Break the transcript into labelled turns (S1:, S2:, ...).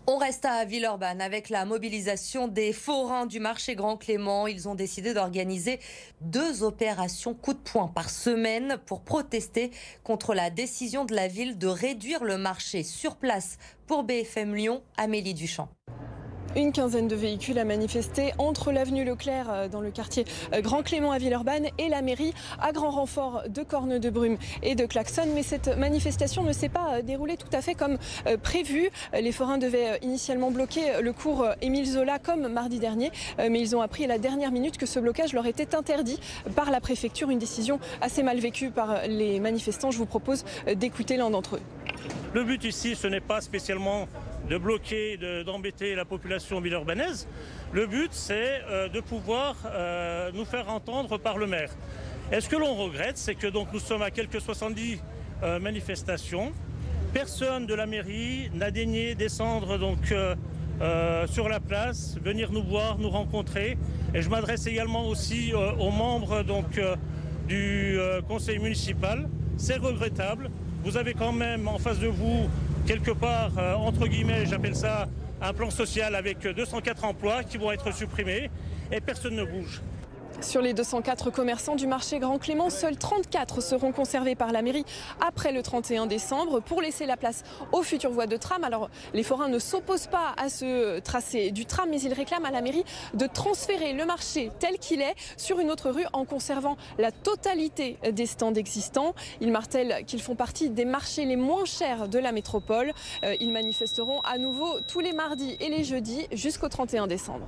S1: On reste à Villeurbanne avec la mobilisation des forains du marché Grand Clément. Ils ont décidé d'organiser 2 opérations coup de poing par semaine pour protester contre la décision de la ville de réduire le marché sur place. Pour BFM Lyon, Amélie Duchamp.
S2: Une quinzaine de véhicules a manifesté entre l'avenue Leclerc dans le quartier Grand Clément à Villeurbanne et la mairie à grand renfort de cornes de brume et de klaxons. Mais cette manifestation ne s'est pas déroulée tout à fait comme prévu. Les forains devaient initialement bloquer le cours Émile Zola comme mardi dernier, mais ils ont appris à la dernière minute que ce blocage leur était interdit par la préfecture. Une décision assez mal vécue par les manifestants. Je vous propose d'écouter l'un d'entre eux.
S3: Le but ici, ce n'est pas spécialement de bloquer, d'embêter la population villeurbanaise. Le but, c'est de pouvoir nous faire entendre par le maire. Et ce que l'on regrette, c'est que donc, nous sommes à quelques 70 manifestations. Personne de la mairie n'a daigné descendre donc, sur la place, venir nous voir, nous rencontrer. Et je m'adresse également aussi aux membres donc, du conseil municipal. C'est regrettable. Vous avez quand même en face de vous, quelque part, entre guillemets, j'appelle ça un plan social avec 204 emplois qui vont être supprimés et personne ne bouge.
S2: Sur les 204 commerçants du marché Grand Clément, seuls 34 seront conservés par la mairie après le 31 décembre pour laisser la place aux futures voies de tram. Alors les forains ne s'opposent pas à ce tracé du tram, mais ils réclament à la mairie de transférer le marché tel qu'il est sur une autre rue en conservant la totalité des stands existants. Ils martèlent qu'ils font partie des marchés les moins chers de la métropole. Ils manifesteront à nouveau tous les mardis et les jeudis jusqu'au 31 décembre.